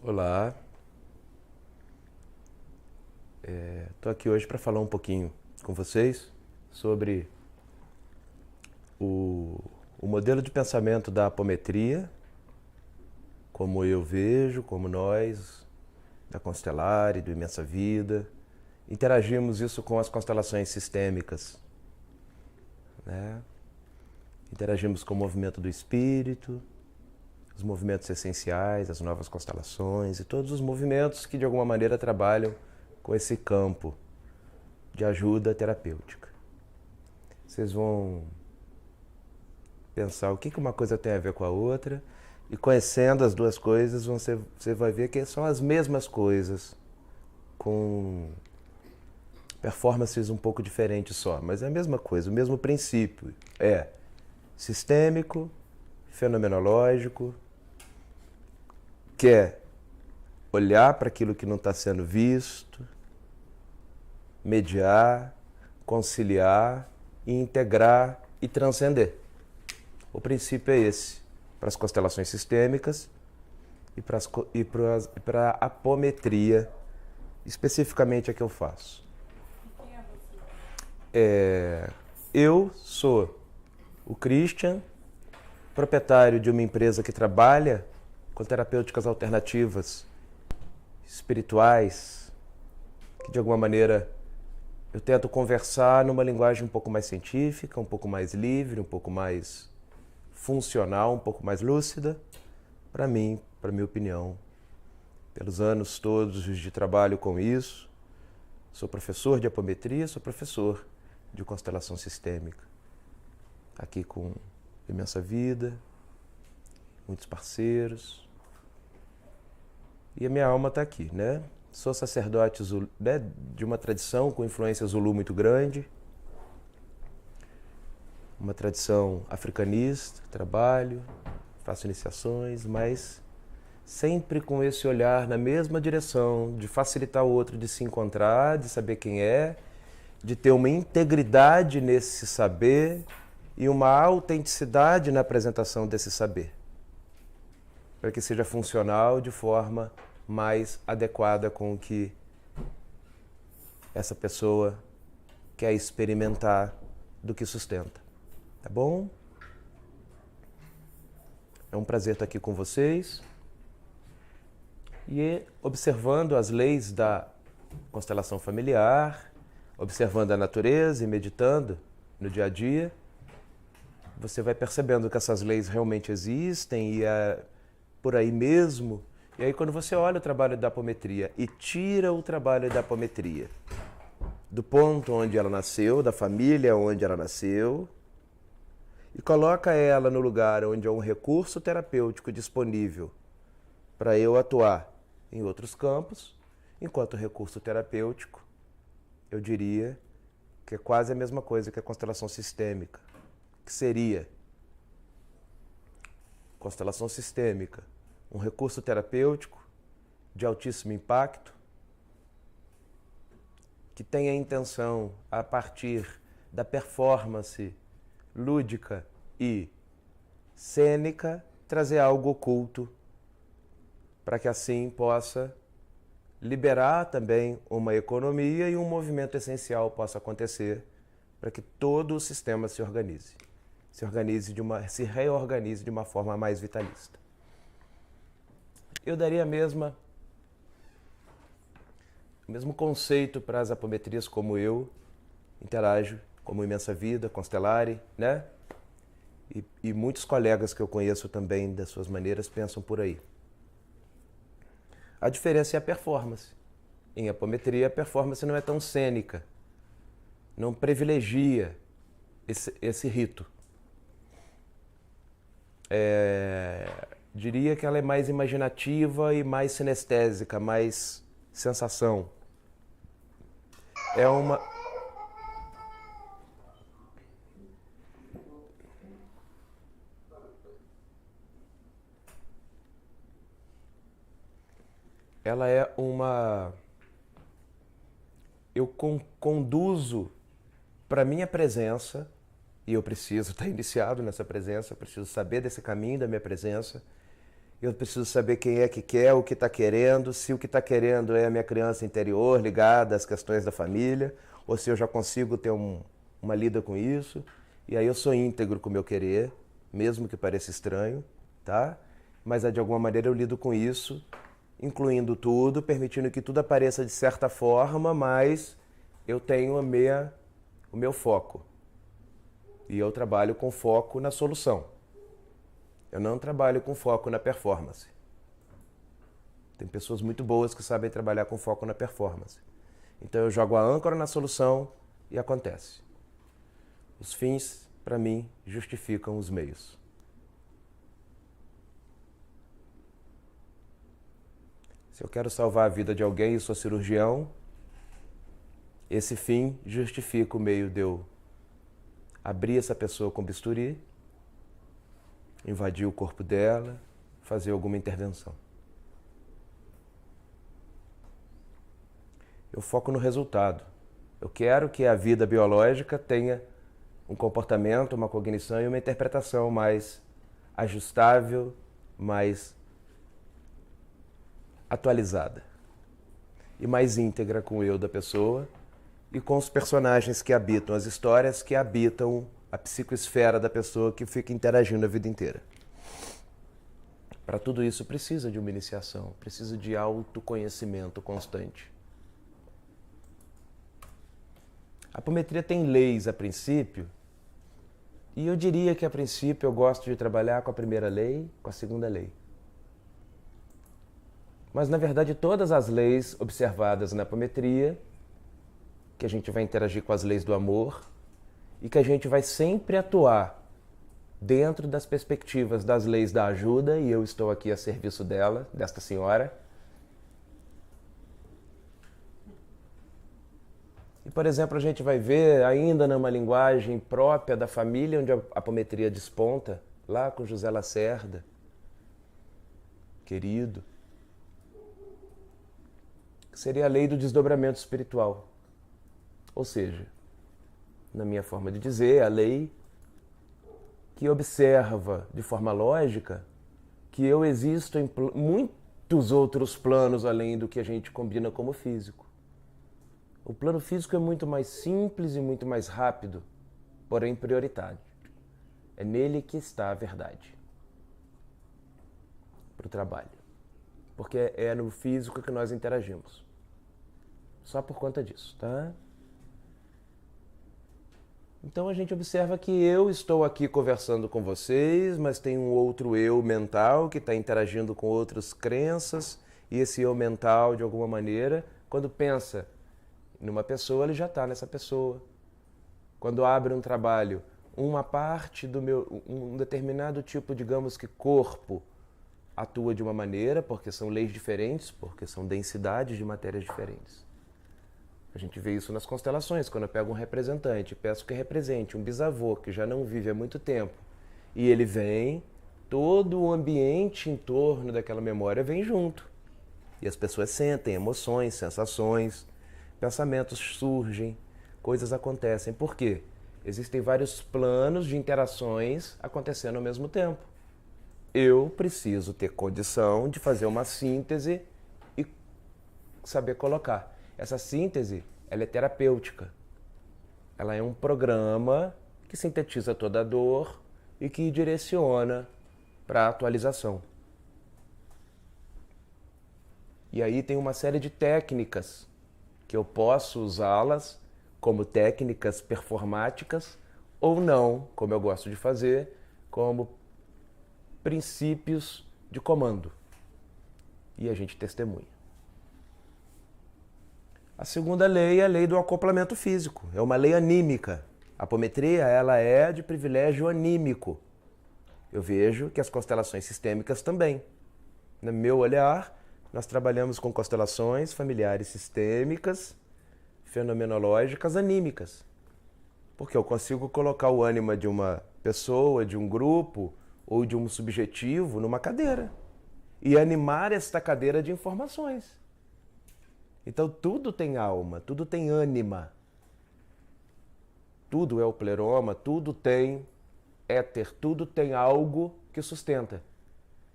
Olá, estou aqui hoje para falar um pouquinho com vocês sobre o modelo de pensamento da apometria, como eu vejo, como nós, da Constellare, do Imensa Vida, interagimos isso com as constelações sistêmicas, né? Interagimos com o movimento do espírito, os movimentos essenciais, as novas constelações e todos os movimentos que de alguma maneira trabalham com esse campo de ajuda terapêutica. Vocês vão pensar o que uma coisa tem a ver com a outra e conhecendo as duas coisas você vai ver que são as mesmas coisas com performances um pouco diferentes só, mas é a mesma coisa, o mesmo princípio. É sistêmico, fenomenológico, quer olhar para aquilo que não está sendo visto, mediar, conciliar, integrar e transcender. O princípio é esse, para as constelações sistêmicas para a apometria, especificamente a que eu faço. Quem é você? Eu sou o Christian, proprietário de uma empresa que trabalha com terapêuticas alternativas, espirituais, que de alguma maneira eu tento conversar numa linguagem um pouco mais científica, um pouco mais livre, um pouco mais funcional, um pouco mais lúcida, para mim, para minha opinião. Pelos anos todos de trabalho com isso, sou professor de apometria, sou professor de constelação sistêmica. Aqui com Imensa Vida, muitos parceiros. E a minha alma está aqui, né? Sou sacerdote né, de uma tradição com influência Zulu muito grande, uma tradição africanista, trabalho, faço iniciações, mas sempre com esse olhar na mesma direção, de facilitar o outro de se encontrar, de saber quem é, de ter uma integridade nesse saber e uma autenticidade na apresentação desse saber, para que seja funcional de forma mais adequada com o que essa pessoa quer experimentar do que sustenta. Tá bom? É um prazer estar aqui com vocês e observando as leis da constelação familiar, observando a natureza e meditando no dia a dia, você vai percebendo que essas leis realmente existem e é por aí mesmo. E aí quando você olha o trabalho da apometria e tira o trabalho da apometria do ponto onde ela nasceu, da família onde ela nasceu, e coloca ela no lugar onde é um recurso terapêutico disponível para eu atuar em outros campos, enquanto recurso terapêutico, eu diria que é quase a mesma coisa que a constelação sistêmica, que seria constelação sistêmica, um recurso terapêutico de altíssimo impacto, que tem a intenção, a partir da performance lúdica e cênica, trazer algo oculto, para que assim possa liberar também uma economia e um movimento essencial possa acontecer, para que todo o sistema se reorganize de uma forma mais vitalista. Eu daria o mesmo conceito para as apometrias como eu interajo, como Imensa Vida, Constellare, né? E muitos colegas que eu conheço também, das suas maneiras, pensam por aí. A diferença é a performance. Em apometria, a performance não é tão cênica, não privilegia esse rito. Diria que ela é mais imaginativa e mais sinestésica, mais sensação. Eu conduzo para minha presença, e eu preciso estar iniciado nessa presença, eu preciso saber desse caminho da minha presença, Eu preciso saber quem é que quer, o que está querendo, se o que está querendo é a minha criança interior ligada às questões da família, ou se eu já consigo ter uma lida com isso. E aí eu sou íntegro com o meu querer, mesmo que pareça estranho, tá? Mas de alguma maneira eu lido com isso, incluindo tudo, permitindo que tudo apareça de certa forma, mas eu tenho o meu foco. E eu trabalho com foco na solução. Eu não trabalho com foco na performance. Tem pessoas muito boas que sabem trabalhar com foco na performance. Então eu jogo a âncora na solução e acontece. Os fins, para mim, justificam os meios. Se eu quero salvar a vida de alguém e sou cirurgião, esse fim justifica o meio de eu abrir essa pessoa com bisturi, invadir o corpo dela, fazer alguma intervenção. Eu foco no resultado. Eu quero que a vida biológica tenha um comportamento, uma cognição e uma interpretação mais ajustável, mais atualizada e mais íntegra com o eu da pessoa e com os personagens que habitam, as histórias que habitam a psicoesfera da pessoa que fica interagindo a vida inteira. Para tudo isso precisa de uma iniciação, precisa de autoconhecimento constante. A apometria tem leis a princípio, e eu diria que a princípio eu gosto de trabalhar com a primeira lei, com a segunda lei. Mas na verdade todas as leis observadas na apometria, que a gente vai interagir com as leis do amor, e que a gente vai sempre atuar dentro das perspectivas das leis da ajuda, e eu estou aqui a serviço dela, desta senhora. E, por exemplo, a gente vai ver, ainda numa linguagem própria da família, onde a apometria desponta, lá com José Lacerda, querido, que seria a lei do desdobramento espiritual. Ou seja, na minha forma de dizer, a lei que observa de forma lógica que eu existo em muitos outros planos além do que a gente combina como físico. O plano físico é muito mais simples e muito mais rápido, porém prioritário. É nele que está a verdade para o trabalho. Porque é no físico que nós interagimos. Só por conta disso, tá? Então a gente observa que eu estou aqui conversando com vocês, mas tem um outro eu mental que está interagindo com outras crenças, e esse eu mental, de alguma maneira, quando pensa numa pessoa, ele já está nessa pessoa. Quando abre um trabalho, uma parte do meu, um determinado tipo, digamos que corpo, atua de uma maneira, porque são leis diferentes, porque são densidades de matérias diferentes. A gente vê isso nas constelações, quando eu pego um representante, peço que represente um bisavô que já não vive há muito tempo, e ele vem, todo o ambiente em torno daquela memória vem junto. E as pessoas sentem emoções, sensações, pensamentos surgem, coisas acontecem. Por quê? Existem vários planos de interações acontecendo ao mesmo tempo. Eu preciso ter condição de fazer uma síntese e saber colocar. Essa síntese, ela é terapêutica. Ela é um programa que sintetiza toda a dor e que direciona para a atualização. E aí tem uma série de técnicas que eu posso usá-las como técnicas performáticas ou não, como eu gosto de fazer, como princípios de comando. E a gente testemunha. A segunda lei é a lei do acoplamento físico, é uma lei anímica. A apometria, ela é de privilégio anímico. Eu vejo que as constelações sistêmicas também. No meu olhar, nós trabalhamos com constelações familiares sistêmicas, fenomenológicas, anímicas. Porque eu consigo colocar o ânima de uma pessoa, de um grupo ou de um subjetivo numa cadeira e animar esta cadeira de informações. Então tudo tem alma, tudo tem ânima. Tudo é o pleroma, tudo tem éter, tudo tem algo que sustenta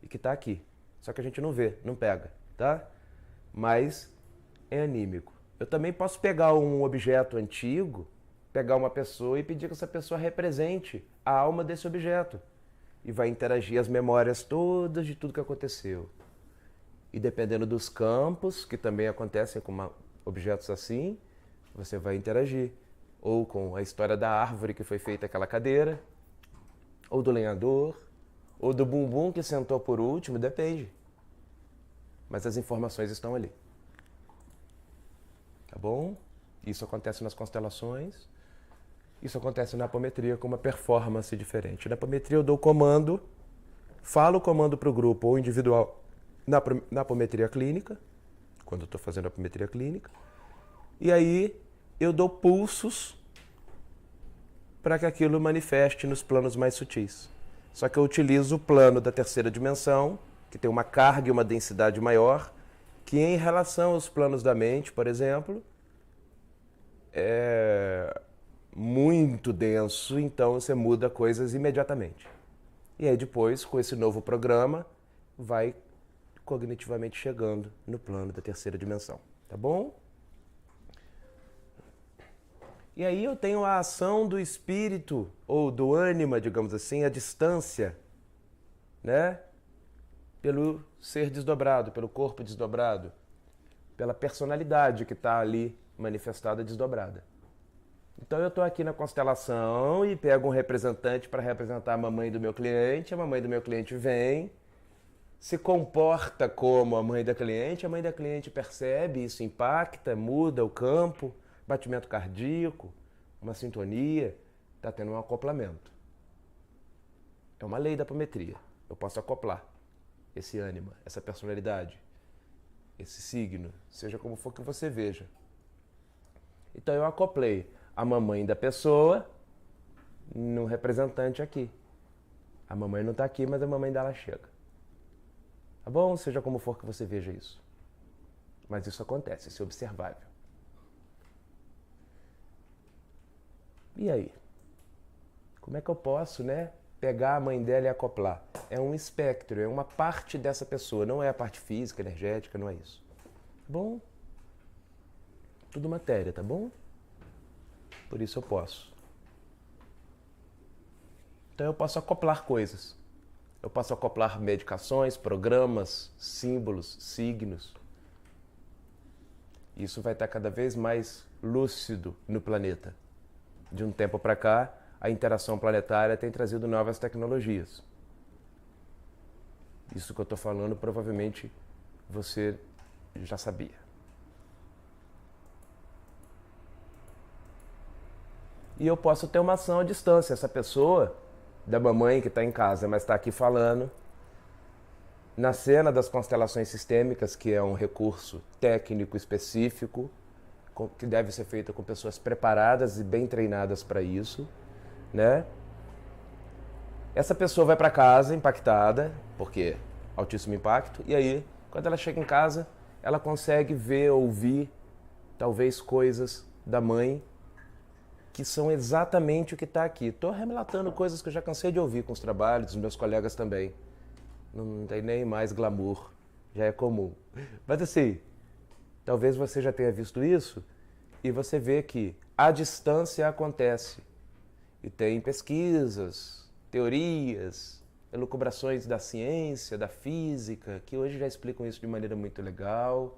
e que está aqui. Só que a gente não vê, não pega, tá? Mas é anímico. Eu também posso pegar um objeto antigo, pegar uma pessoa e pedir que essa pessoa represente a alma desse objeto. E vai interagir as memórias todas de tudo que aconteceu. E dependendo dos campos, que também acontecem com objetos assim, você vai interagir. Ou com a história da árvore que foi feita aquela cadeira, ou do lenhador, ou do bumbum que sentou por último, depende. Mas as informações estão ali. Tá bom? Isso acontece nas constelações. Isso acontece na apometria com uma performance diferente. Na apometria eu dou o comando, falo o comando para o grupo ou individual na apometria clínica, quando eu estou fazendo a apometria clínica. E aí eu dou pulsos para que aquilo manifeste nos planos mais sutis. Só que eu utilizo o plano da terceira dimensão, que tem uma carga e uma densidade maior, que em relação aos planos da mente, por exemplo, é muito denso, então você muda coisas imediatamente. E aí depois, com esse novo programa, vai cognitivamente chegando no plano da terceira dimensão, tá bom? E aí eu tenho a ação do espírito, ou do ânima, digamos assim, a distância, né? Pelo ser desdobrado, pelo corpo desdobrado, pela personalidade que está ali manifestada desdobrada. Então eu estou aqui na constelação e pego um representante para representar a mamãe do meu cliente, a mamãe do meu cliente vem, se comporta como a mãe da cliente percebe, isso impacta, muda o campo, batimento cardíaco, uma sintonia, está tendo um acoplamento. É uma lei da apometria. Eu posso acoplar esse ânima, essa personalidade, esse signo, seja como for que você veja. Então eu acoplei a mamãe da pessoa no representante aqui. A mamãe não está aqui, mas a mamãe dela chega. Tá bom? Seja como for que você veja isso. Mas isso acontece, isso é observável. E aí? Como é que eu posso, né, pegar a mãe dela e acoplar? É um espectro, é uma parte dessa pessoa, não é a parte física, energética, não é isso. Bom? Tudo matéria, tá bom? Por isso eu posso. Então eu posso acoplar coisas. Eu posso acoplar medicações, programas, símbolos, signos. Isso vai estar cada vez mais lúcido no planeta. De um tempo para cá, a interação planetária tem trazido novas tecnologias. Isso que eu estou falando, provavelmente você já sabia. E eu posso ter uma ação à distância. Essa pessoa, da mamãe que está em casa, mas está aqui falando, na cena das constelações sistêmicas, que é um recurso técnico específico, que deve ser feito com pessoas preparadas e bem treinadas para isso, né? Essa pessoa vai para casa impactada, porque altíssimo impacto, e aí, quando ela chega em casa, ela consegue ver, ouvir, talvez coisas da mãe que são exatamente o que está aqui. Estou relatando coisas que eu já cansei de ouvir com os trabalhos, dos meus colegas também. Não tem nem mais glamour, já é comum. Mas assim, talvez você já tenha visto isso e você vê que a distância acontece. E tem pesquisas, teorias, elucubrações da ciência, da física, que hoje já explicam isso de maneira muito legal.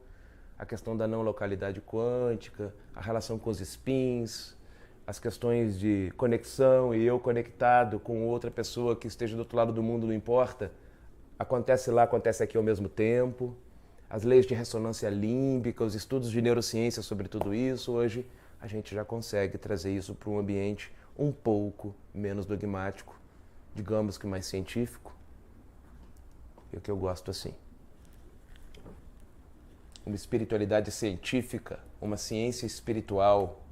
A questão da não localidade quântica, a relação com os spins, as questões de conexão e eu conectado com outra pessoa que esteja do outro lado do mundo, não importa. Acontece lá, acontece aqui ao mesmo tempo. As leis de ressonância límbica, os estudos de neurociência sobre tudo isso, hoje a gente já consegue trazer isso para um ambiente um pouco menos dogmático, digamos que mais científico. E o que eu gosto assim. Uma espiritualidade científica, uma ciência espiritual.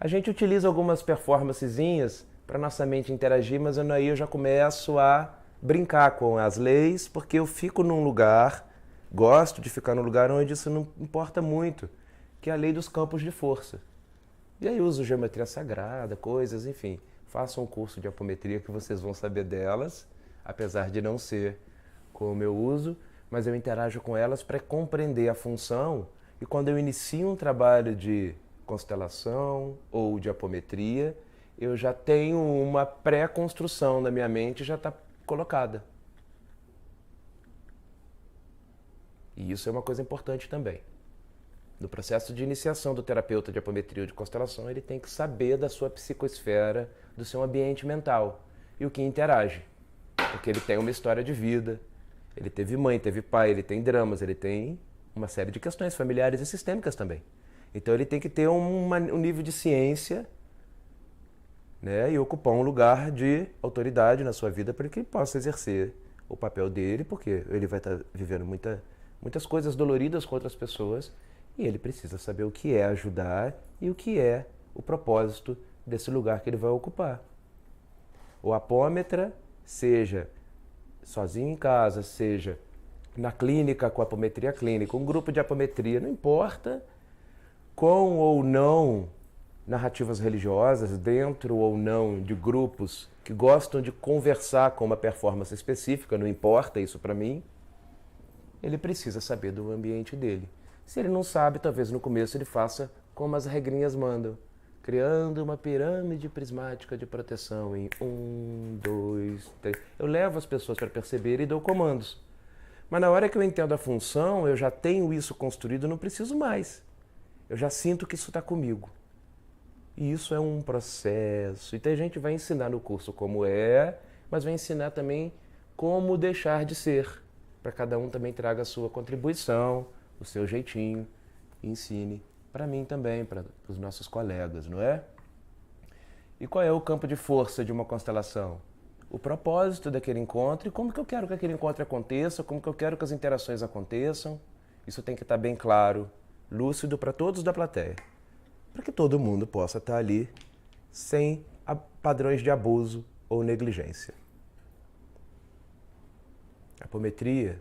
A gente utiliza algumas performancezinhas para nossa mente interagir, mas aí eu já começo a brincar com as leis, porque eu fico num lugar, gosto de ficar num lugar onde isso não importa muito, que é a lei dos campos de força. E aí uso geometria sagrada, coisas, enfim. Façam um curso de apometria que vocês vão saber delas. apesar de não ser como eu uso, mas eu interajo com elas para compreender a função, e quando eu inicio um trabalho de constelação ou de apometria, eu já tenho uma pré-construção na minha mente, já está colocada. E isso é uma coisa importante também. No processo de iniciação do terapeuta de apometria ou de constelação, ele tem que saber da sua psicosfera, do seu ambiente mental e o que interage. Porque ele tem uma história de vida, ele teve mãe, teve pai, ele tem dramas, ele tem uma série de questões familiares e sistêmicas também. Então ele tem que ter um nível de ciência, né, e ocupar um lugar de autoridade na sua vida para que ele possa exercer o papel dele, porque ele vai estar vivendo muitas coisas doloridas com outras pessoas e ele precisa saber o que é ajudar e o que é o propósito desse lugar que ele vai ocupar. O apômetra, seja sozinho em casa, seja na clínica com apometria clínica, um grupo de apometria, não importa, com ou não narrativas religiosas, dentro ou não de grupos que gostam de conversar com uma performance específica, não importa isso para mim, ele precisa saber do ambiente dele. Se ele não sabe, talvez no começo ele faça como as regrinhas mandam, criando uma pirâmide prismática de proteção em 1, 2, 3. Eu levo as pessoas para perceber e dou comandos. Mas na hora que eu entendo a função, eu já tenho isso construído, não preciso mais. Eu já sinto que isso está comigo. E isso é um processo. E tem gente que vai ensinar no curso como é, mas vai ensinar também como deixar de ser. Para cada um também traga a sua contribuição, o seu jeitinho, e ensine para mim também, para os nossos colegas, não é? E qual é o campo de força de uma constelação? O propósito daquele encontro e como que eu quero que aquele encontro aconteça, como que eu quero que as interações aconteçam. Isso tem que estar bem claro, lúcido para todos da plateia, para que todo mundo possa estar ali sem padrões de abuso ou negligência. A apometria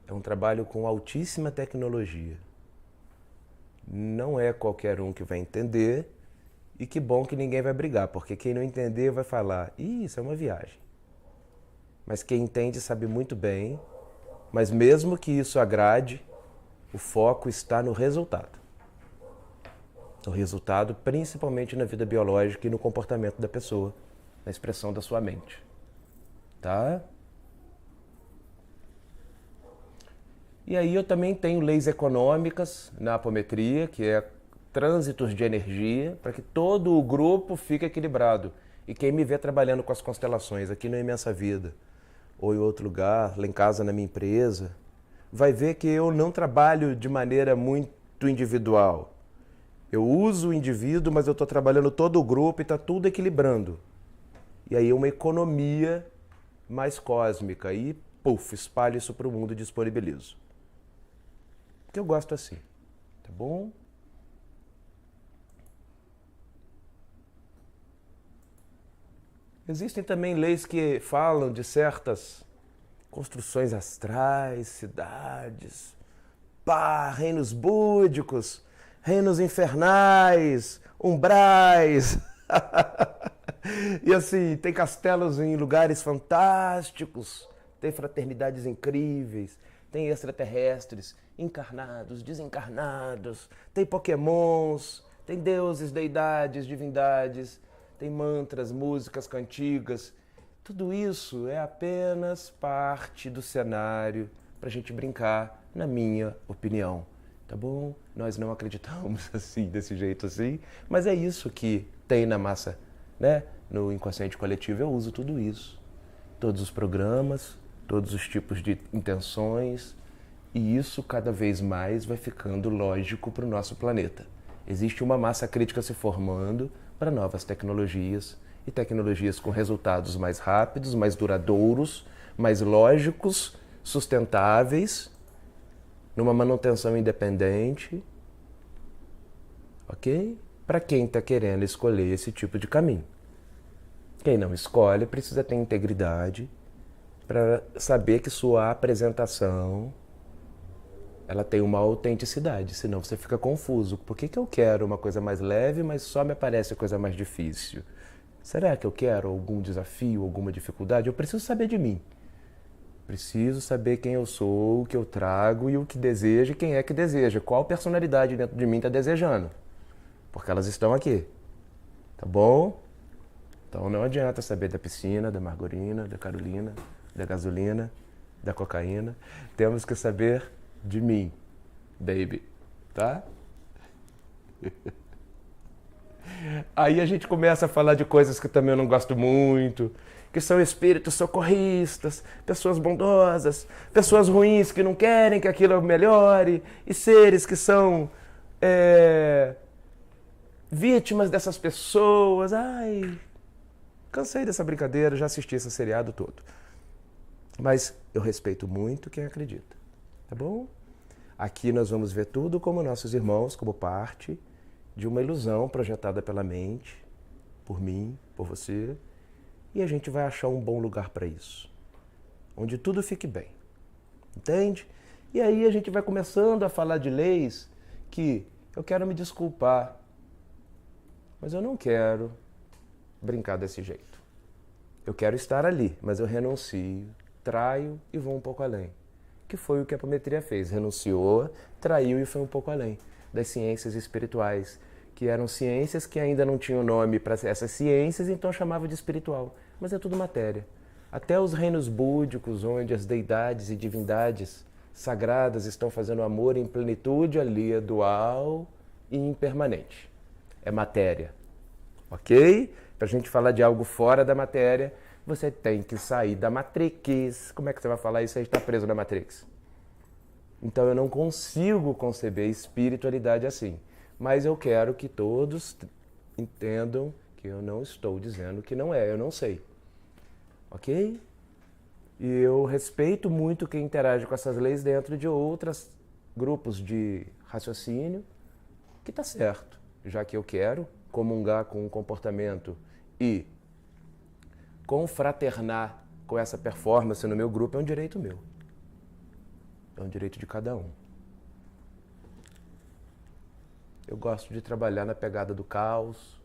é um trabalho com altíssima tecnologia. Não é qualquer um que vai entender, e que bom que ninguém vai brigar, porque quem não entender vai falar, isso é uma viagem. Mas quem entende sabe muito bem, mas mesmo que isso agrade, o foco está no resultado. O resultado principalmente na vida biológica e no comportamento da pessoa, na expressão da sua mente. Tá? E aí eu também tenho leis econômicas na apometria, que é trânsitos de energia, para que todo o grupo fique equilibrado. E quem me vê trabalhando com as constelações aqui na Imensa Vida, ou em outro lugar, lá em casa na minha empresa, vai ver que eu não trabalho de maneira muito individual. Eu uso o indivíduo, mas eu estou trabalhando todo o grupo e está tudo equilibrando. E aí uma economia mais cósmica. E, puf, espalho isso para o mundo e disponibilizo. Porque eu gosto assim, tá bom? Existem também leis que falam de certas construções astrais, cidades, reinos búdicos, reinos infernais, umbrais. E assim, tem castelos em lugares fantásticos, tem fraternidades incríveis, tem extraterrestres, encarnados, desencarnados, tem pokémons, tem deuses, deidades, divindades, tem mantras, músicas, cantigas. Tudo isso é apenas parte do cenário para a gente brincar, na minha opinião. Tá bom? Nós não acreditamos assim, desse jeito assim, mas é isso que tem na massa, né? No inconsciente coletivo eu uso tudo isso. Todos os programas, todos os tipos de intenções, e isso cada vez mais vai ficando lógico para o nosso planeta. Existe uma massa crítica se formando para novas tecnologias, e tecnologias com resultados mais rápidos, mais duradouros, mais lógicos, sustentáveis, numa manutenção independente, ok? Para quem está querendo escolher esse tipo de caminho. Quem não escolhe precisa ter integridade para saber que sua apresentação ela tem uma autenticidade, senão você fica confuso. Por que eu quero uma coisa mais leve, mas só me aparece coisa mais difícil? Será que eu quero algum desafio, alguma dificuldade? Eu preciso saber de mim. Preciso saber quem eu sou, o que eu trago e o que desejo e quem é que deseja. Qual personalidade dentro de mim está desejando. Porque elas estão aqui. Tá bom? Então não adianta saber da piscina, da margarina, da Carolina, da gasolina, da cocaína. Temos que saber de mim, baby. Tá? Aí a gente começa a falar de coisas que também eu não gosto muito, que são espíritos socorristas, pessoas bondosas, pessoas ruins que não querem que aquilo melhore, e seres que são vítimas dessas pessoas. Ai, cansei dessa brincadeira, já assisti esse seriado todo. Mas eu respeito muito quem acredita, tá bom? Aqui nós vamos ver tudo como nossos irmãos, como parte de uma ilusão projetada pela mente, por mim, por você, e a gente vai achar um bom lugar para isso, onde tudo fique bem, entende? E aí a gente vai começando a falar de leis que eu quero me desculpar, mas eu não quero brincar desse jeito. Eu quero estar ali, mas eu renuncio, traio e vou um pouco além. Que foi o que a apometria fez, renunciou, traiu e foi um pouco além das ciências espirituais, que eram ciências que ainda não tinham nome para essas ciências, então chamava de espiritual. Mas é tudo matéria. Até os reinos búdicos, onde as deidades e divindades sagradas estão fazendo amor em plenitude, ali é dual e impermanente. É matéria. Ok? Para a gente falar de algo fora da matéria, você tem que sair da Matrix. Como é que você vai falar isso? Você está preso na Matrix. Então eu não consigo conceber espiritualidade assim. Mas eu quero que todos entendam que eu não estou dizendo que não é, eu não sei. Ok? E eu respeito muito quem interage com essas leis dentro de outros grupos de raciocínio, que está certo, já que eu quero comungar com um comportamento e confraternar com essa performance no meu grupo, é um direito meu. É um direito de cada um. Eu gosto de trabalhar na pegada do caos,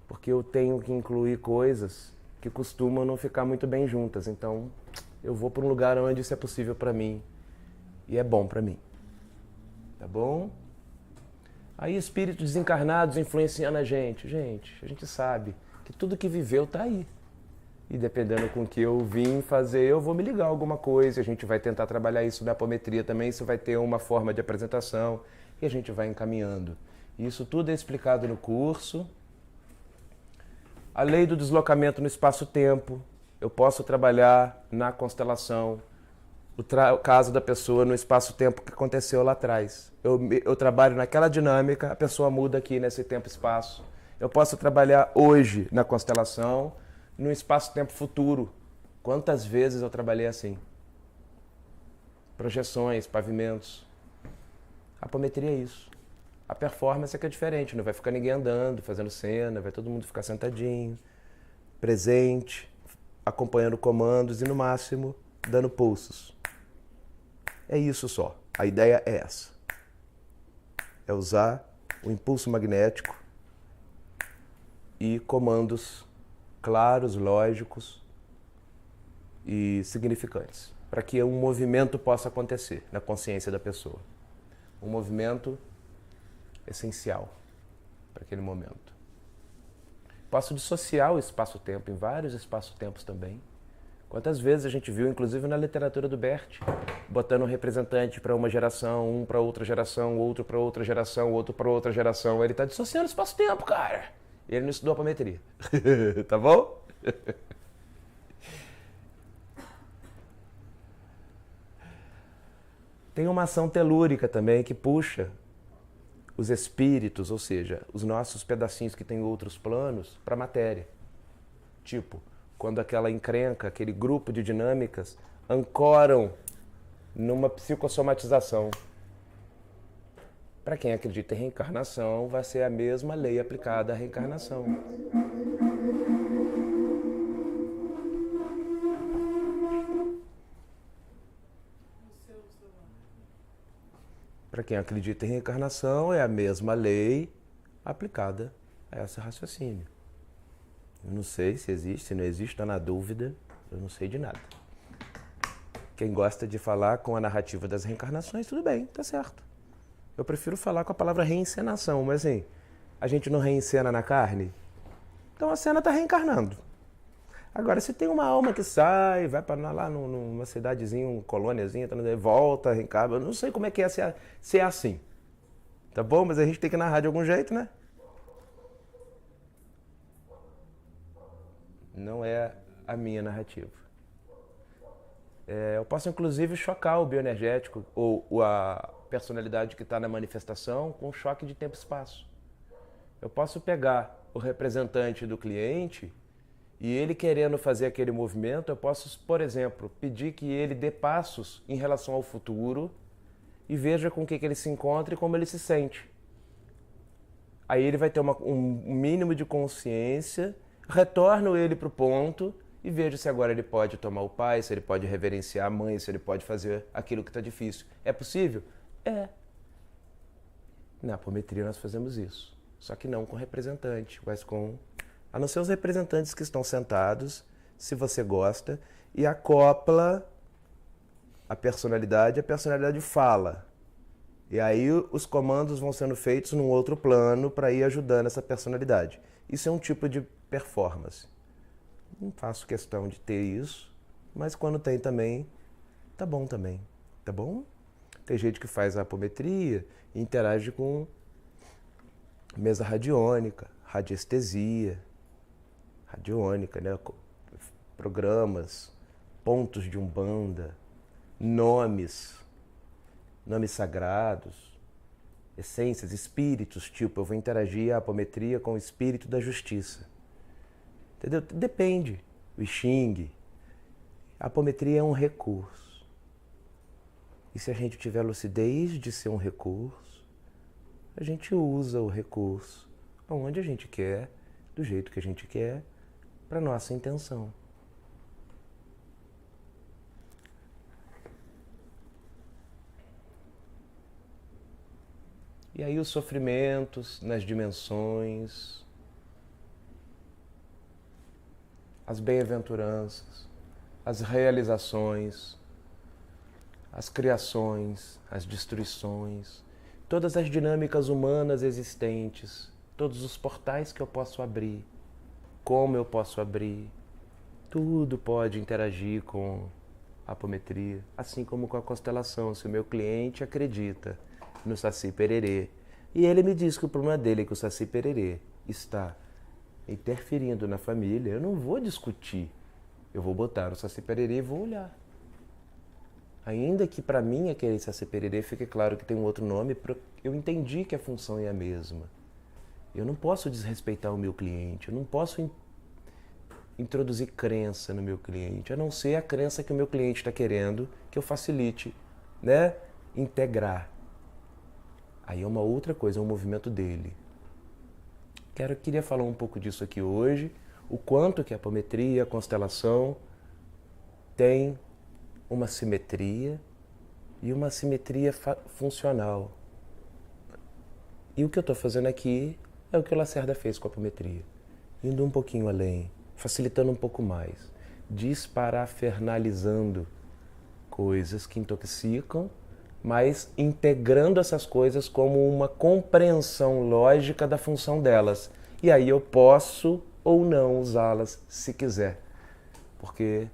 porque eu tenho que incluir coisas que costumam não ficar muito bem juntas. Então, eu vou para um lugar onde isso é possível para mim e é bom para mim. Tá bom? Aí, espíritos desencarnados influenciando a gente. Gente, a gente sabe que tudo que viveu tá aí. E dependendo com o que eu vim fazer, eu vou me ligar a alguma coisa. A gente vai tentar trabalhar isso na apometria também. Isso vai ter uma forma de apresentação e a gente vai encaminhando. Isso tudo é explicado no curso. A lei do deslocamento no espaço-tempo. Eu posso trabalhar na constelação o caso da pessoa no espaço-tempo que aconteceu lá atrás. Eu trabalho naquela dinâmica, a pessoa muda aqui nesse tempo-espaço. Eu posso trabalhar hoje na constelação, no espaço-tempo futuro. Quantas vezes eu trabalhei assim? Projeções, pavimentos. A apometria é isso. A performance é que é diferente, não vai ficar ninguém andando, fazendo cena, vai todo mundo ficar sentadinho, presente, acompanhando comandos e, no máximo, dando pulsos. É isso só. A ideia é essa. É usar o impulso magnético e comandos claros, lógicos e significantes, para que um movimento possa acontecer na consciência da pessoa. Um movimento essencial para aquele momento. Posso dissociar o espaço-tempo em vários espaço-tempos também. Quantas vezes a gente viu, inclusive na literatura do Bert, botando um representante para uma geração, um para outra geração, outro para outra geração, outro para outra geração. Ele está dissociando o espaço-tempo, cara. E ele não estudou apometria. Tá bom? Tem uma ação telúrica também que puxa os espíritos, ou seja, os nossos pedacinhos que têm outros planos, para a matéria. Tipo, quando aquela encrenca, aquele grupo de dinâmicas ancoram numa psicossomatização. Para quem acredita em reencarnação, vai ser a mesma lei aplicada à reencarnação. Para quem acredita em reencarnação, é a mesma lei aplicada a esse raciocínio. Eu não sei se existe, se não existe, está na dúvida. Eu não sei de nada. Quem gosta de falar com a narrativa das reencarnações, tudo bem, tá certo. Eu prefiro falar com a palavra reencenação, mas assim, a gente não reencena na carne? Então a cena está reencarnando. Agora, se tem uma alma que sai, vai para lá numa cidadezinha, uma colôniazinha, volta, reencarna, eu não sei como é que é se é assim. Tá bom? Mas a gente tem que narrar de algum jeito, né? Não é a minha narrativa. Eu posso, inclusive, chocar o bioenergético ou a personalidade que está na manifestação com choque de tempo e espaço. Eu posso pegar o representante do cliente e ele querendo fazer aquele movimento, eu posso, por exemplo, pedir que ele dê passos em relação ao futuro e veja com o que ele se encontra e como ele se sente. Aí ele vai ter um mínimo de consciência, retorno ele para o ponto e vejo se agora ele pode tomar o pai, se ele pode reverenciar a mãe, se ele pode fazer aquilo que está difícil. É possível? É. Na apometria nós fazemos isso. Só que não com representante, mas com... A não ser os representantes que estão sentados, se você gosta, e acopla a personalidade fala. E aí os comandos vão sendo feitos num outro plano para ir ajudando essa personalidade. Isso é um tipo de performance. Não faço questão de ter isso, mas quando tem também, tá bom também, tá bom? Tem gente que faz a apometria e interage com mesa radiônica, radiestesia, radiônica, né? Programas, pontos de umbanda, nomes sagrados, essências, espíritos, tipo, eu vou interagir a apometria com o espírito da justiça. Entendeu? Depende. O Xing. A apometria é um recurso. E se a gente tiver lucidez de ser um recurso, a gente usa o recurso aonde a gente quer, do jeito que a gente quer, para nossa intenção. E aí os sofrimentos nas dimensões, as bem-aventuranças, as realizações, as criações, as destruições, todas as dinâmicas humanas existentes, todos os portais que eu posso abrir, como eu posso abrir, tudo pode interagir com a apometria, assim como com a constelação. Se o meu cliente acredita no Saci Pererê e ele me diz que o problema dele é que o Saci Pererê está interferindo na família, eu não vou discutir. Eu vou botar o Saci Pererê e vou olhar. Ainda que para mim aquele Saci Pererê fique claro que tem um outro nome, eu entendi que a função é a mesma. Eu não posso desrespeitar o meu cliente, eu não posso introduzir crença no meu cliente, a não ser a crença que o meu cliente está querendo que eu facilite, né? Integrar. Aí é uma outra coisa, é um movimento dele. Queria falar um pouco disso aqui hoje, o quanto que a apometria, a constelação, tem uma simetria e uma simetria funcional. E o que eu estou fazendo aqui é o que o Lacerda fez com a apometria, indo um pouquinho além, facilitando um pouco mais, desparafernalizando coisas que intoxicam, mas integrando essas coisas como uma compreensão lógica da função delas. E aí eu posso ou não usá-las se quiser, porque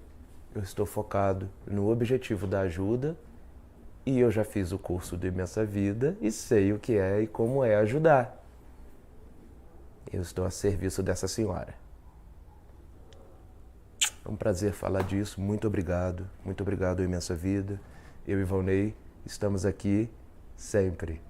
eu estou focado no objetivo da ajuda e eu já fiz o curso do Imensa Vida e sei o que é e como é ajudar. Eu estou a serviço dessa senhora. É um prazer falar disso. Muito obrigado, Imensa Vida. Eu e Valnei estamos aqui sempre.